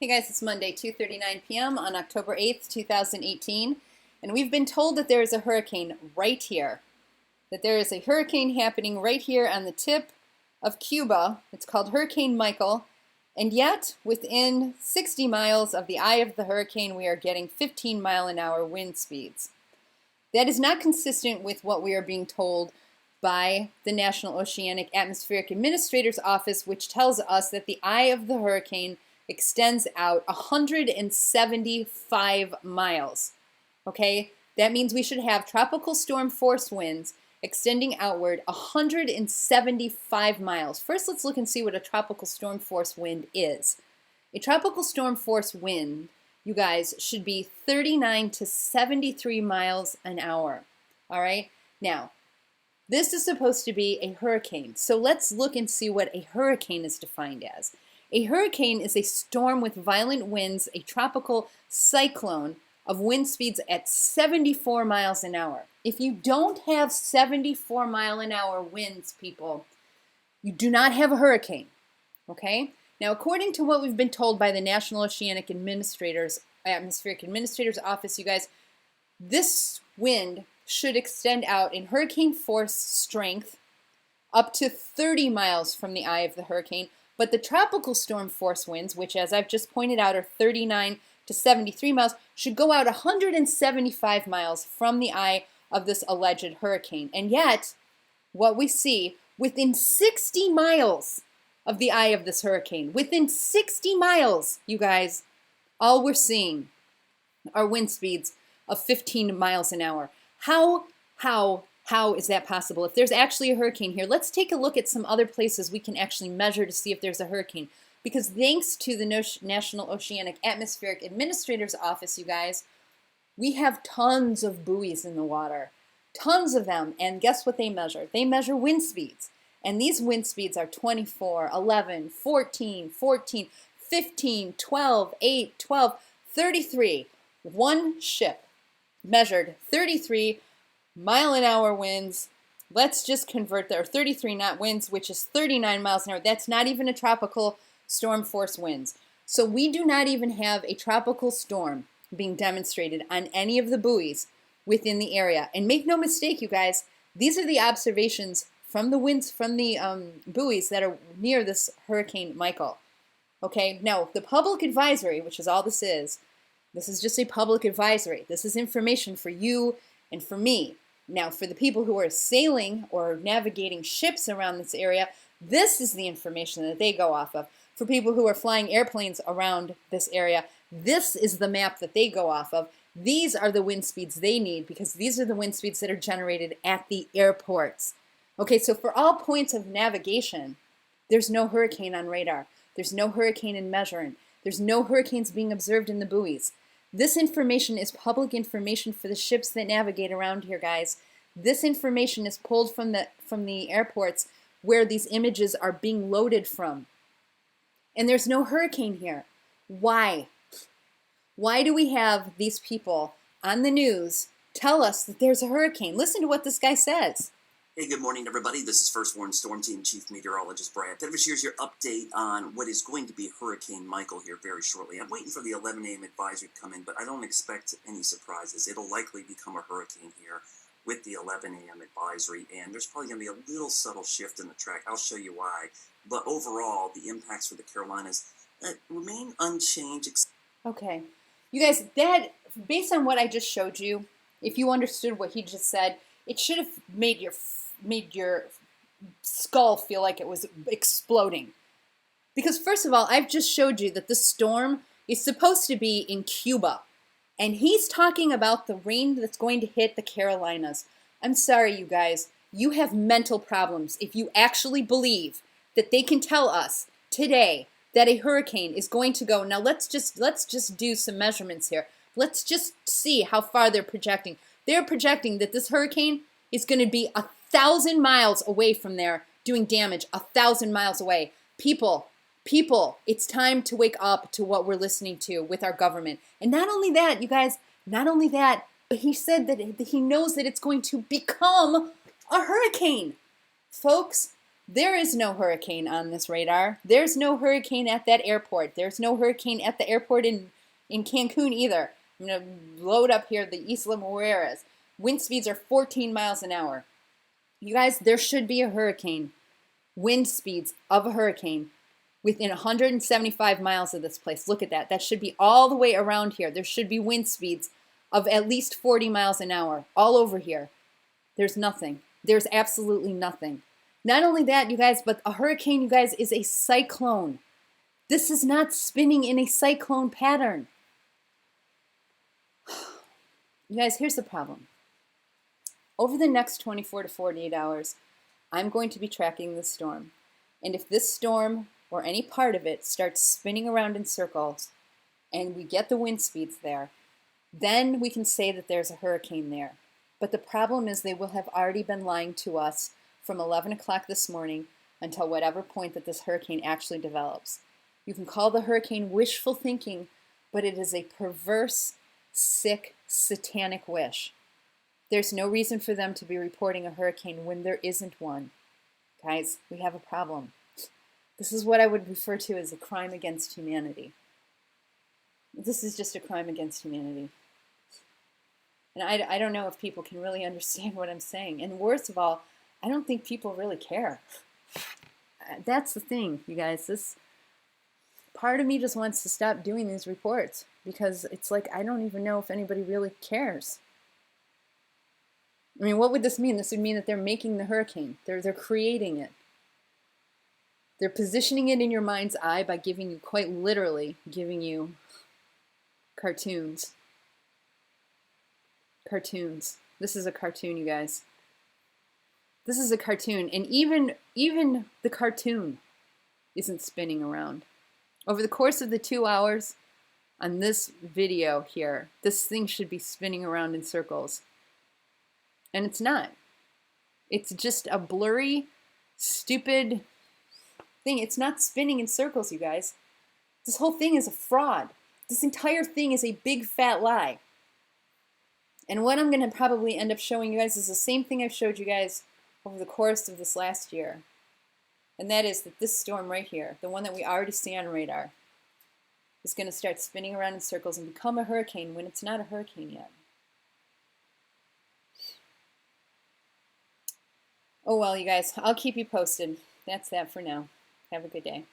Hey guys, it's Monday, 2:39 p.m. on October 8th, 2018, and we've been told that there is a hurricane right here. That there is a hurricane happening right here on the tip of Cuba. It's called Hurricane Michael, and yet within 60 miles of the eye of the hurricane, we are getting 15-mile-an-hour wind speeds. That is not consistent with what we are being told by the National Oceanic Atmospheric Administrator's Office, which tells us that the eye of the hurricane extends out 175 miles. Okay, that means we should have tropical storm force winds extending outward 175 miles. First, let's look and see what a tropical storm force wind is. A tropical storm force wind, you guys, should be 39 to 73 miles an hour. All right, now this is supposed to be a hurricane, so let's look and see what a hurricane is defined as. A hurricane is a storm with violent winds, a tropical cyclone of wind speeds at 74 miles an hour. If you don't have 74-mile-an-hour winds, people, you do not have a hurricane, okay? Now, according to what we've been told by the National Oceanic Atmospheric Administrator's Office, you guys, this wind should extend out in hurricane force strength up to 30 miles from the eye of the hurricane. But the tropical storm force winds, which as I've just pointed out are 39 to 73 miles, should go out 175 miles from the eye of this alleged hurricane. And yet, what we see within 60 miles of the eye of this hurricane, within 60 miles, you guys, all we're seeing are wind speeds of 15 miles an hour. How is that possible? If there's actually a hurricane here, let's take a look at some other places we can actually measure to see if there's a hurricane. Because thanks to the National Oceanic Atmospheric Administrator's Office, you guys, we have tons of buoys in the water. Tons of them. And guess what they measure? They measure wind speeds. And these wind speeds are 24, 11, 14, 14, 15, 12, 8, 12, 33. One ship measured 33 mile-an-hour winds. Let's just convert that, or 33 knot winds, which is 39 miles an hour. That's not even a tropical storm force winds. So we do not even have a tropical storm being demonstrated on any of the buoys within the area. And make no mistake, you guys, these are the observations from the winds from the buoys that are near this Hurricane Michael. Okay, now the public advisory, which is all this is just a public advisory. This is information for you and for me. Now, for the people who are sailing or navigating ships around this area, this is the information that they go off of. For people who are flying airplanes around this area, this is the map that they go off of. These are the wind speeds they need because these are the wind speeds that are generated at the airports. Okay, so for all points of navigation, there's no hurricane on radar. There's no hurricane in measuring. There's no hurricanes being observed in the buoys. This information is public information for the ships that navigate around here, guys. This information is pulled from the airports where these images are being loaded from. And there's no hurricane here. Why? Why do we have these people on the news tell us that there's a hurricane? Listen to what this guy says. Hey, good morning, everybody. This is First Warn Storm Team Chief Meteorologist Brad Pittavich. Here's your update on what is going to be Hurricane Michael here very shortly. I'm waiting for the 11 a.m. advisory to come in, but I don't expect any surprises. It'll likely become a hurricane here with the 11 a.m. advisory, and there's probably going to be a little subtle shift in the track. I'll show you why. But overall, the impacts for the Carolinas remain unchanged. Okay. You guys, that, based on what I just showed you, if you understood what he just said, it should have made your skull feel like it was exploding. Because first of all, I've just showed you that the storm is supposed to be in Cuba. And he's talking about the rain that's going to hit the Carolinas. I'm sorry, you guys. You have mental problems if you actually believe that they can tell us today that a hurricane is going to go. Now let's just do some measurements here. Let's just see how far they're projecting. They're projecting that this hurricane is going to be 1,000 miles away from there, doing damage 1,000 miles away. People, it's time to wake up to what we're listening to with our government. And not only that, you guys, but he said that he knows that it's going to become a hurricane. Folks, There is no hurricane on this radar. There's no hurricane at that airport. There's no hurricane at the airport in Cancun either. I'm going to load up here the Isla Mujeres. Wind speeds are 14 miles an hour. You guys, there should be a hurricane. Wind speeds of a hurricane within 175 miles of this place. Look at that. That should be all the way around here. There should be wind speeds of at least 40 miles an hour all over here. There's nothing. There's absolutely nothing. Not only that, you guys, but a hurricane, you guys, is a cyclone. This is not spinning in a cyclone pattern. You guys, here's the problem. Over the next 24 to 48 hours, I'm going to be tracking this storm. And if this storm or any part of it starts spinning around in circles and we get the wind speeds there, then we can say that there's a hurricane there. But the problem is they will have already been lying to us from 11 o'clock this morning until whatever point that this hurricane actually develops. You can call the hurricane wishful thinking, but it is a perverse, sick, satanic wish. There's no reason for them to be reporting a hurricane when there isn't one. Guys, we have a problem. This is what I would refer to as a crime against humanity. This is just a crime against humanity. And I don't know if people can really understand what I'm saying. And worst of all, I don't think people really care. That's the thing, you guys. This part of me just wants to stop doing these reports because it's like I don't even know if anybody really cares. I mean, what would this mean? This would mean that they're making the hurricane. They're creating it. They're positioning it in your mind's eye by giving you, quite literally, giving you cartoons. Cartoons. This is a cartoon, you guys. This is a cartoon, and even the cartoon isn't spinning around. Over the course of the 2 hours on this video here, this thing should be spinning around in circles. And it's not. It's just a blurry, stupid thing. It's not spinning in circles, you guys. This whole thing is a fraud. This entire thing is a big fat lie. And what I'm going to probably end up showing you guys is the same thing I've showed you guys over the course of this last year. And that is that this storm right here, the one that we already see on radar, is going to start spinning around in circles and become a hurricane when it's not a hurricane yet. Oh well, you guys, I'll keep you posted. That's that for now. Have a good day.